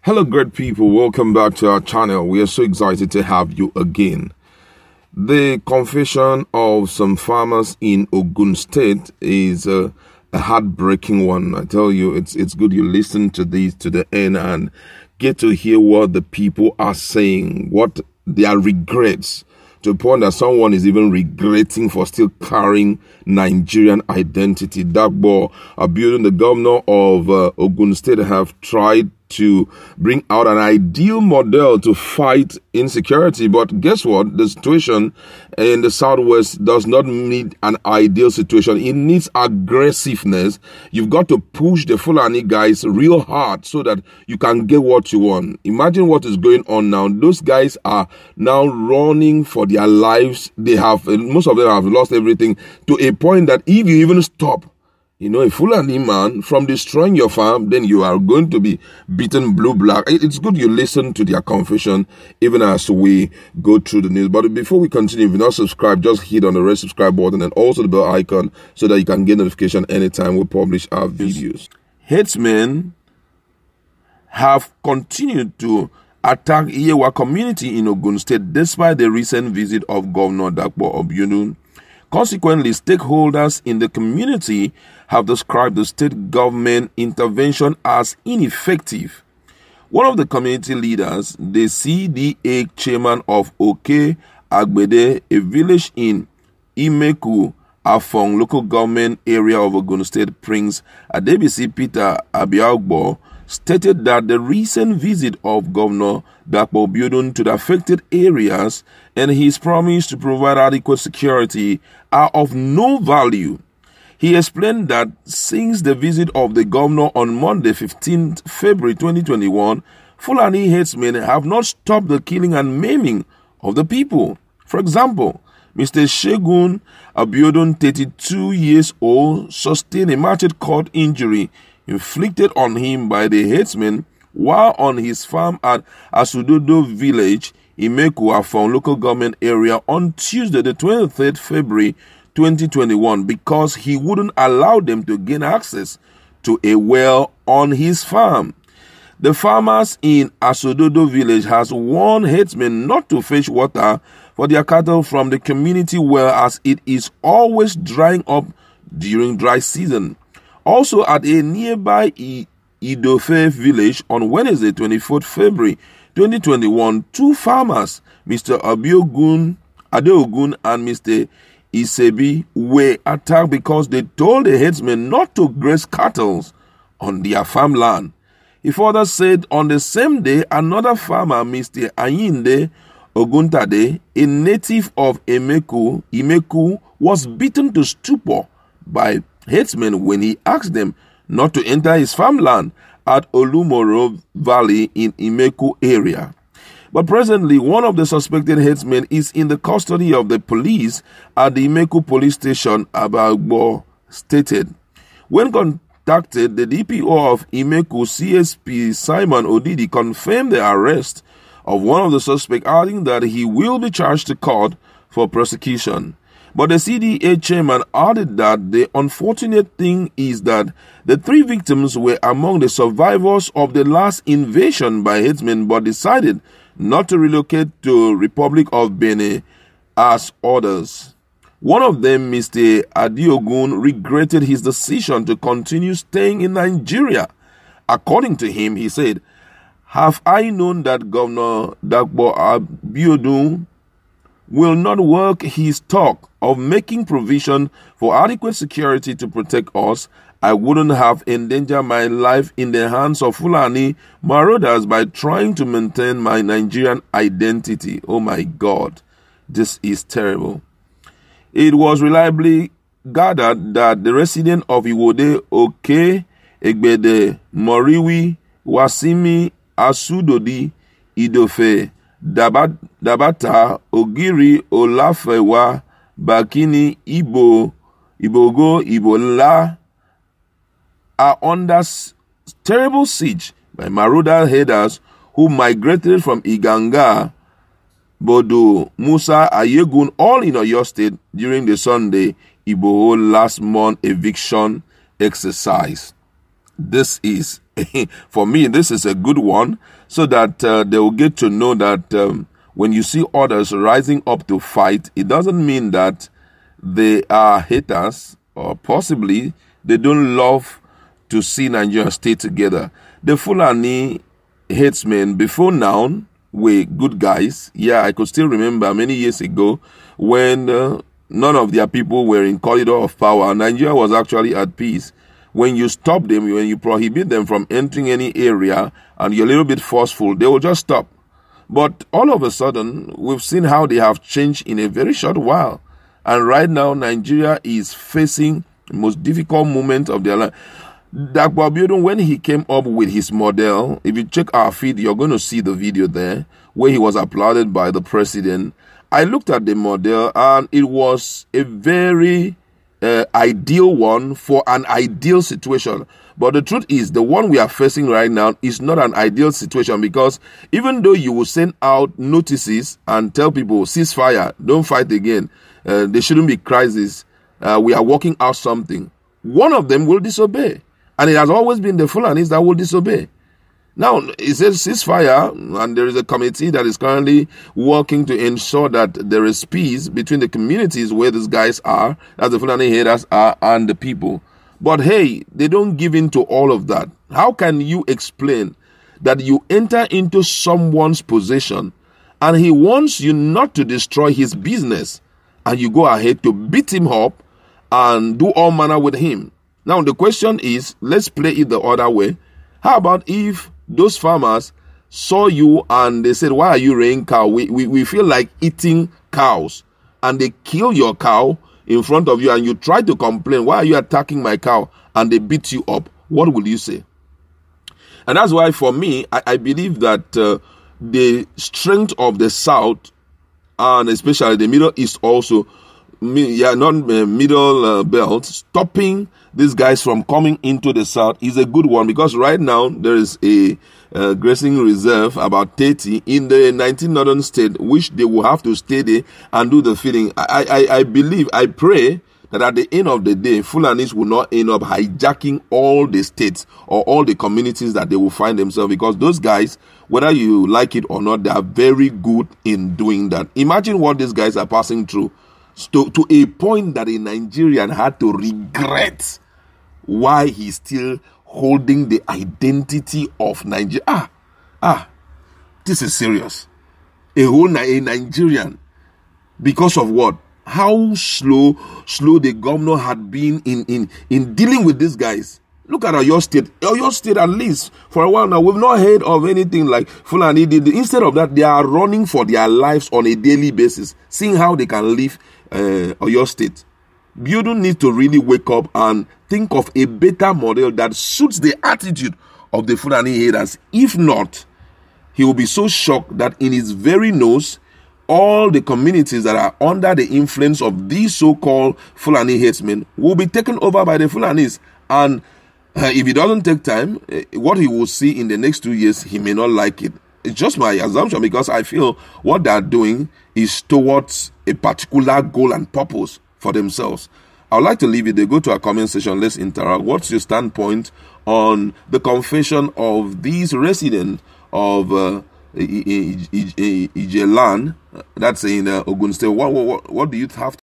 Hello, great people. Welcome back to our channel. We are so excited to have you again. The confession of some farmers in Ogun State is a heartbreaking one. I tell you, it's good you listen to this to the end and get to hear what the people are saying, what their regrets, to the point that someone is even regretting for still carrying Nigerian identity. Dagbo Abiodun, the governor of Ogun State, have tried to bring out an ideal model to fight insecurity. But guess what? The situation in the Southwest does not need an ideal situation. It needs aggressiveness. You've got to push the Fulani guys real hard so that you can get what you want. Imagine what is going on now. Those guys are now running for their lives. They have, most of them have lost everything to a point that if you even stop, a Fulani man from destroying your farm, then you are going to be beaten blue-black. It's good you listen to their confession even as we go through the news. But before we continue, if you're not subscribed, just hit on the red subscribe button and also the bell icon so that you can get notification anytime we publish our videos. Herdsmen have continued to attack Iyewa community in Ogun State despite the recent visit of Governor Dagbo Abiodun. Consequently, stakeholders in the community have described the state government intervention as ineffective. One of the community leaders, the CDA chairman of Oke Agbede, a village in Imeku, Afong local government area of Ogun State, Prince Adebisi Peter Abiagbo, stated that the recent visit of Governor Dagbo Abiodun to the affected areas and his promise to provide adequate security are of no value. He explained that since the visit of the governor on Monday, 15th February 2021, Fulani Herdsmen have not stopped the killing and maiming of the people. For example, Mr. Shegun Abiodun, 32 years old, sustained a machete cut injury inflicted on him by the herdsmen while on his farm at Asudodo village, Imeku, Afong local government area on Tuesday, the 23rd February 2021, because he wouldn't allow them to gain access to a well on his farm. The farmers in Asudodo village has warned herdsmen not to fetch water for their cattle from the community well as it is always drying up during dry season. Also at a nearby Idofe village on Wednesday, 24th February 2021, two farmers, Mr. Adeogun and Mr. Isebi, were attacked because they told the herdsmen not to graze cattle on their farmland. He further said on the same day, another farmer, Mr. Ayinde Oguntade, a native of Imeku, was beaten to stupor by herdsmen when he asked them not to enter his farmland at Olumoro Valley in Imeku area. But presently, one of the suspected herdsmen is in the custody of the police at the Imeku police station, Abagbo stated. When contacted, the DPO of Imeku, CSP Simon Odidi, confirmed the arrest of one of the suspects, adding that he will be charged to court for prosecution. But the CDA chairman added that the unfortunate thing is that the three victims were among the survivors of the last invasion by herdsmen but decided not to relocate to Republic of Benin as others. One of them, Mr. Adeogun, regretted his decision to continue staying in Nigeria. According to him, he said, "Have I known that Governor Dagbo Abiodun will not work his talk of making provision for adequate security to protect us, I wouldn't have endangered my life in the hands of Fulani marauders by trying to maintain my Nigerian identity." Oh my God, this is terrible. It was reliably gathered that the resident of Iwode, Oke, Egbede, Moriwi, Wasimi, Asudodi, Idofe, Dabata, Ogiri, Olafewa, Bakini, Ibogo, Ibola are under terrible siege by marauder herders who migrated from Iganga, Bodo, Musa, Ayegun, all in Oyo State during the Sunday Igboho last month eviction exercise. this is, for me, this is a good one, so that they will get to know that when you see others rising up to fight, it doesn't mean that they are haters, or possibly they don't love to see Nigeria stay together. The Fulani Herdsmen before now were good guys. Yeah, I could still remember many years ago when none of their people were in corridor of power. Nigeria was actually at peace. When you stop them, when you prohibit them from entering any area and you're a little bit forceful, they will just stop. But all of a sudden, we've seen how they have changed in a very short while. And right now, Nigeria is facing the most difficult moment of their life. Abiodun, when he came up with his model, if you check our feed, you're going to see the video there where he was applauded by the president. I looked at the model and it was a very ideal one for an ideal situation. But the truth is, the one we are facing right now is not an ideal situation, because even though you will send out notices and tell people, ceasefire, don't fight again, there shouldn't be crisis, we are working out something, one of them will disobey. And it has always been the Fulanis that will disobey. Now, it says ceasefire, and there is a committee that is currently working to ensure that there is peace between the communities where these guys are, as the Fulani herders are, and the people. But hey, they don't give in to all of that. How can you explain that you enter into someone's possession and he wants you not to destroy his business, and you go ahead to beat him up and do all manner with him? Now, the question is, let's play it the other way. How about if those farmers saw you and they said, why are you rearing cow? We feel like eating cows. And they kill your cow in front of you and you try to complain, why are you attacking my cow? And they beat you up. What will you say? And that's why, for me, I believe that the strength of the South, and especially the Middle East also, middle belt, stopping these guys from coming into the South is a good one, because right now there is a grazing reserve, about 30 in the 19 northern states, which they will have to stay there and do the feeding. I believe, I pray that at the end of the day, Fulanis will not end up hijacking all the states or all the communities that they will find themselves, because those guys, whether you like it or not, they are very good in doing that. Imagine what these guys are passing through, to a point that a Nigerian had to regret why he's still holding the identity of Nigeria. This is serious. A Nigerian, because of what? How slow the governor had been in dealing with these guys. Look at Oyo State. Oyo State, at least for a while now, we've not heard of anything like Fulani did. Instead of that, they are running for their lives on a daily basis, seeing how they can leave Oyo State. Abiodun needs to really wake up and think of a better model that suits the attitude of the Fulani herders. If not, he will be so shocked that in his very nose, all the communities that are under the influence of these so-called Fulani herdsmen will be taken over by the Fulanis. And if he doesn't take time, what he will see in the next 2 years, he may not like it. It's just my assumption, because I feel what they're doing is towards a particular goal and purpose for themselves. I would like to leave it there. Go to our comment section. Let's interact. What's your standpoint on the confession of these residents of Ijelan, that's in Ogun State? What do you have